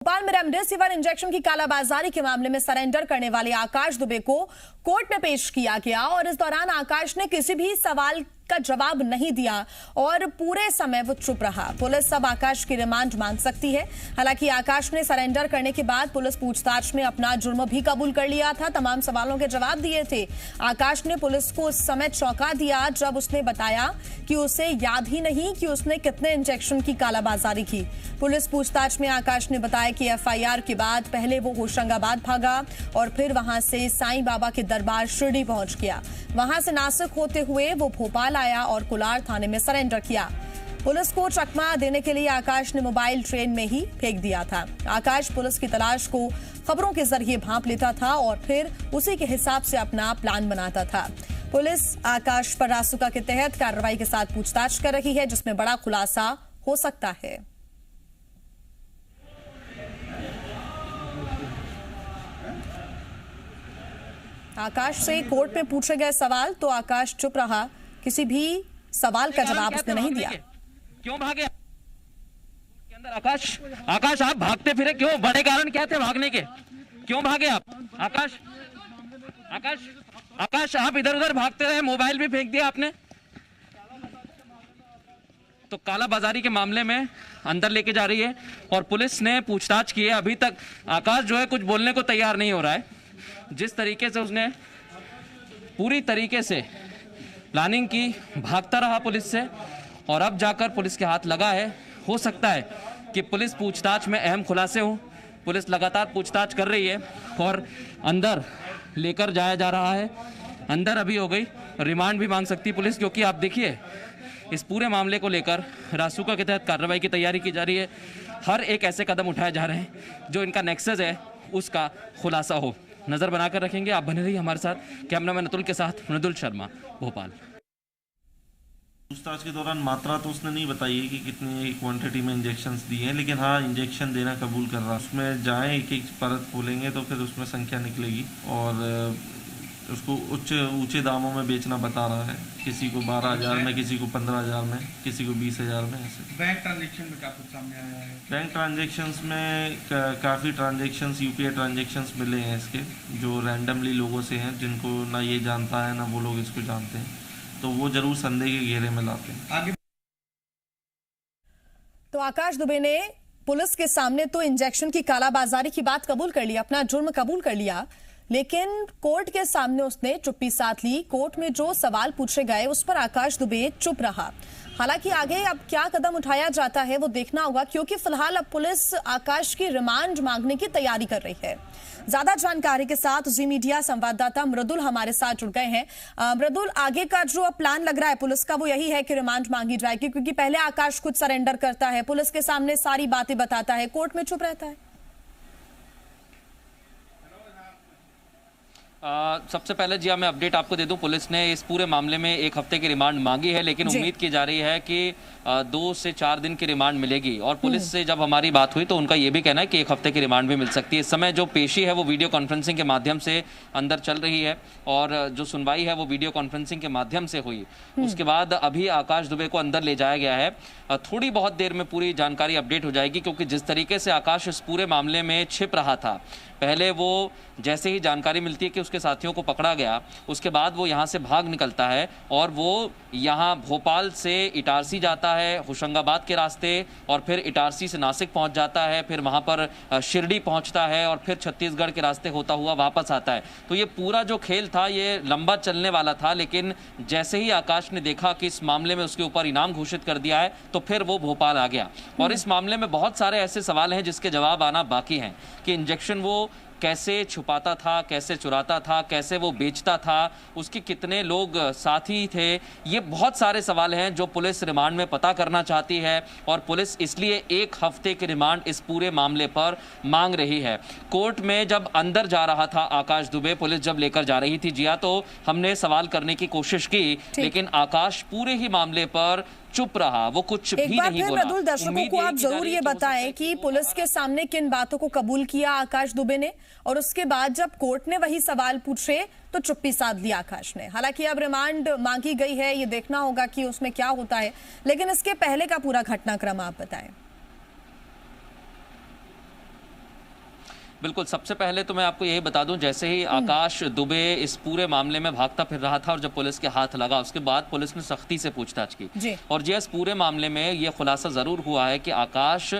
भोपाल में remdesivir injection की कालाबाजारी के मामले में सरेंडर करने वाले आकाश दुबे को कोर्ट में पेश किया गया और इस दौरान आकाश ने किसी भी सवाल का जवाब नहीं दिया और पूरे समय वो चुप रहा। पुलिस अब आकाश की रिमांड मांग सकती है। हालांकि आकाश ने सरेंडर करने के बाद पुलिस पूछताछ में अपना जुर्म भी कबूल कर लिया था, तमाम सवालों के जवाब दिए थे। आकाश ने पुलिस को उस समय चौंका दिया जब उसने बताया कि उसे याद ही नहीं कि उसने कितने इंजेक्शन की कालाबाजारी की। पुलिस पूछताछ में आकाश ने बताया कि एफआईआर के बाद पहले वो होशंगाबाद भागा और फिर वहां से साईं बाबा के दरबार शिरडी पहुंच गया। वहां से नासिक होते हुए वो भोपाल आया और कुलार थाने में सरेंडर किया। पुलिस को चकमा देने के लिए आकाश ने मोबाइल ट्रेन में ही फेंक दिया था। आकाश पुलिस की तलाश को खबरों के जरिए भांप लेता था और फिर उसी के हिसाब से अपना प्लान बनाता था। पुलिस आकाश पर रासुका के तहत कार्रवाई के साथ पूछताछ कर रही है, जिसमें बड़ा खुलासा हो सकता है। आकाश से कोर्ट में पूछे गए सवाल तो आकाश चुप रहा, किसी भी सवाल का जवाब उसने नहीं दिया। क्यों भागे के अंदर? आकाश आप भागते फिरे क्यों? बड़े कारण क्या थे भागने के? क्यों भागे आप? आकाश आप इधर उधर भागते रहे, मोबाइल भी फेंक दिया आपने। तो काला बाजारी के मामले में अंदर लेके जा रही है और पुलिस ने पूछताछ की है। अभी तक आकाश जो है कुछ बोलने को तैयार नहीं हो रहा है। जिस तरीके से उसने पूरी तरीके से प्लानिंग की, भागता रहा पुलिस से और अब जाकर पुलिस के हाथ लगा है। हो सकता है कि पुलिस पूछताछ में अहम खुलासे हों। पुलिस लगातार पूछताछ कर रही है और अंदर लेकर जाया जा रहा है। अंदर अभी हो गई, रिमांड भी मांग सकती पुलिस, क्योंकि आप देखिए इस पूरे मामले को लेकर रासुका के तहत कार्रवाई की तैयारी की जा रही है। हर एक ऐसे कदम उठाए जा रहे हैं जो इनका नेक्सस है उसका खुलासा हो। नजर बनाकर रखेंगे, आप बने रहिए हमारे साथ। कैमरामैन अतुल के साथ मृदुल शर्मा, भोपाल। पूछताछ के दौरान मात्रा तो उसने नहीं बताई है कि कितनी क्वांटिटी में इंजेक्शंस दिए हैं, लेकिन हाँ इंजेक्शन देना कबूल कर रहा है। उसमें जाएं एक एक परत खोलेंगे तो फिर उसमें संख्या निकलेगी और उसको ऊंचे दामों में बेचना बता रहा है। किसी को 12,000 में, किसी को 15,000 में, किसी को 20,000 में। ऐसे बैंक ट्रांजेक्शन में क्या कुछ सामने आया है? बैंक ट्रांजेक्शन्स में काफ़ी ट्रांजेक्शंस, यूपीआई ट्रांजेक्शंस मिले हैं इसके, जो रैंडमली लोगों से हैं जिनको ना ये जानता है ना वो लोग इसको जानते हैं, तो वो जरूर संदेह के घेरे में लाते हैं। आगे तो आकाश दुबे ने पुलिस के सामने तो इंजेक्शन की कालाबाजारी की बात कबूल कर ली, अपना जुर्म कबूल कर लिया, लेकिन कोर्ट के सामने उसने चुप्पी साध ली। कोर्ट में जो सवाल पूछे गए उस पर आकाश दुबे चुप रहा। हालांकि आगे अब क्या कदम उठाया जाता है वो देखना होगा, क्योंकि फिलहाल अब पुलिस आकाश की रिमांड मांगने की तैयारी कर रही है। ज्यादा जानकारी के साथ जी मीडिया संवाददाता मृदुल हमारे साथ जुड़ गए हैं। मृदुल, आगे का जो प्लान लग रहा है पुलिस का वो यही है कि रिमांड मांगी जाएगी, क्योंकि पहले आकाश खुद सरेंडर करता है, पुलिस के सामने सारी बातें बताता है, कोर्ट में चुप रहता है। सबसे पहले जी मैं अपडेट आपको दे दूं, पुलिस ने इस पूरे मामले में 1 हफ्ते की रिमांड मांगी है, लेकिन उम्मीद की जा रही है कि 2 से 4 दिन की रिमांड मिलेगी। और पुलिस से जब हमारी बात हुई तो उनका ये भी कहना है कि 1 हफ्ते की रिमांड भी मिल सकती है। इस समय जो पेशी है वो वीडियो कॉन्फ्रेंसिंग के माध्यम से अंदर चल रही है और जो सुनवाई है वो वीडियो कॉन्फ्रेंसिंग के माध्यम से हुई। उसके बाद अभी आकाश दुबे को अंदर ले जाया गया है। थोड़ी बहुत देर में पूरी जानकारी अपडेट हो जाएगी, क्योंकि जिस तरीके से आकाश इस पूरे मामले में छिप रहा था, पहले वो जैसे ही जानकारी मिलती है कि उसके साथियों को पकड़ा गया, उसके बाद वो यहाँ से भाग निकलता है और वो यहाँ भोपाल से इटारसी जाता है होशंगाबाद के रास्ते, और फिर इटारसी से नासिक पहुँच जाता है, फिर वहाँ पर शिरडी पहुँचता है और फिर छत्तीसगढ़ के रास्ते होता हुआ वापस आता है। तो ये पूरा जो खेल था ये लंबा चलने वाला था, लेकिन जैसे ही आकाश ने देखा कि इस मामले में उसके ऊपर इनाम घोषित कर दिया है तो फिर वो भोपाल आ गया। और इस मामले में बहुत सारे ऐसे सवाल हैं जिसके जवाब आना बाकी हैं कि इंजेक्शन वो कैसे छुपाता था, कैसे चुराता था, कैसे वो बेचता था, उसके कितने लोग साथी थे। ये बहुत सारे सवाल हैं जो पुलिस रिमांड में पता करना चाहती है और पुलिस इसलिए 1 हफ्ते की रिमांड इस पूरे मामले पर मांग रही है। कोर्ट में जब अंदर जा रहा था आकाश दुबे, पुलिस जब लेकर जा रही थी जिया, तो हमने सवाल करने की कोशिश की, लेकिन आकाश पूरे ही मामले पर चुप रहा, वो कुछ भी नहीं बोला। मृदुल, दर्शकों को आप जरूर ये बताएं कि पुलिस के सामने किन बातों को कबूल किया आकाश दुबे ने, और उसके बाद जब कोर्ट ने वही सवाल पूछे तो चुप्पी साध ली आकाश ने। हालांकि अब रिमांड मांगी गई है, ये देखना होगा कि उसमें क्या होता है, लेकिन इसके पहले का पूरा घटनाक्रम आप बताएं। बिल्कुल, सबसे पहले तो मैं आपको यही बता दूं, जैसे ही आकाश दुबे इस पूरे मामले में भागता फिर रहा था और जब पुलिस के हाथ लगा, उसके बाद पुलिस ने सख्ती से पूछताछ की। और जी, इस पूरे मामले में ये खुलासा जरूर हुआ है कि आकाश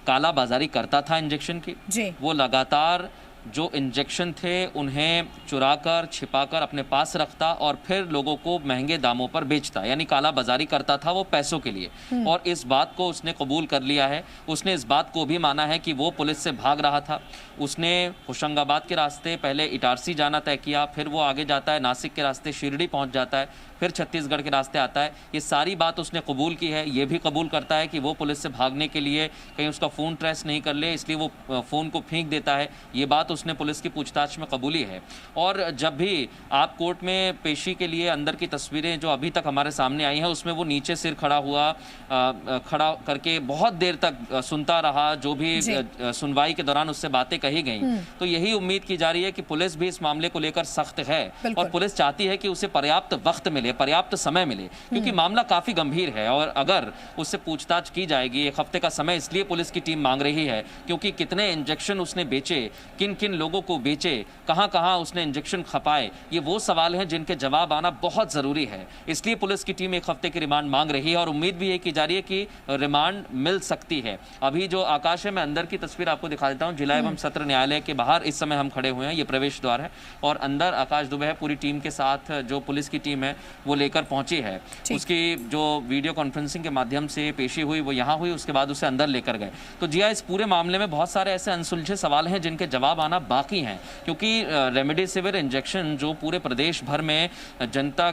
काला बाजारी करता था इंजेक्शन की। वो लगातार जो इंजेक्शन थे उन्हें चुराकर छिपाकर अपने पास रखता और फिर लोगों को महंगे दामों पर बेचता, यानी काला बाजारी करता था वो पैसों के लिए। और इस बात को उसने कबूल कर लिया है। उसने इस बात को भी माना है कि वो पुलिस से भाग रहा था। उसने होशंगाबाद के रास्ते पहले इटारसी जाना तय किया, फिर वो आगे जाता है नासिक के रास्ते शिरडी पहुंच जाता है, फिर छत्तीसगढ़ के रास्ते आता है। ये सारी बात उसने कबूल की है। ये भी कबूल करता है कि वो पुलिस से भागने के लिए कहीं उसका फ़ोन ट्रेस नहीं कर ले, इसलिए वो फ़ोन को फेंक देता है। ये बात उसने पुलिस की पूछताछ में कबूली है। और जब भी आप कोर्ट में पेशी के लिए अंदर की तस्वीरें जो अभी तक हमारे सामने आई हैं, उसमें वो नीचे सिर खड़ा करके बहुत देर तक सुनता रहा, जो भी सुनवाई के दौरान उससे बातें कही गई। तो यही उम्मीद की जा रही है कि पुलिस भी इस मामले को लेकर सख्त है और पुलिस चाहती है कि उसे पर्याप्त वक्त मिले, पर्याप्त समय मिले, क्योंकि मामला काफी गंभीर है। और अगर उससे पूछताछ की जाएगी, 1 हफ्ते का समय इसलिए पुलिस की टीम मांग रही है क्योंकि कितने इंजेक्शन उसने बेचे, किन किन लोगों को बेचे, कहां कहां उसने इंजेक्शन खपाए, ये वो सवाल हैं जिनके जवाब आना बहुत जरूरी है। इसलिए पुलिस की टीम 1 हफ्ते की रिमांड मांग रही है और उम्मीद भी ये की जा रही है कि रिमांड मिल सकती है। अभी जो आकाश है, मैं अंदर की तस्वीर आपको दिखा देता हूँ। जिला एवं सत्र न्यायालय के बाहर इस समय हम खड़े हुए हैं, ये प्रवेश द्वार है और अंदर आकाश दुबे है पूरी टीम के साथ, जो पुलिस की टीम है वो लेकर पहुंची है। उसकी जो वीडियो कॉन्फ्रेंसिंग के माध्यम से पेशी हुई वो यहाँ हुई, उसके बाद उसे अंदर लेकर गए। तो जी इस पूरे मामले में बहुत सारे ऐसे अनसुलझे सवाल हैं जिनके जवाब आना बाकी हैं, क्योंकि रेमडेसिविर इंजेक्शन जो पूरे प्रदेश भर में जनता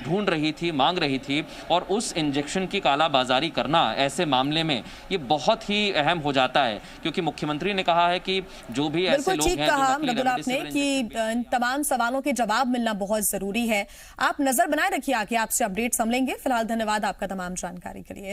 ढूंढ रही थी, मांग रही थी, और उस इंजेक्शन की कालाबाजारी करना ऐसे मामले में ये बहुत ही अहम हो जाता है, क्योंकि मुख्यमंत्री ने कहा है कि जो भी ऐसे लोग हैं कहा आपने कि इन तमाम सवालों के जवाब मिलना बहुत जरूरी है। आप नजर बनाए रखिए, आगे आपसे अपडेट्स हम लेंगे। फिलहाल धन्यवाद आपका तमाम जानकारी के लिए।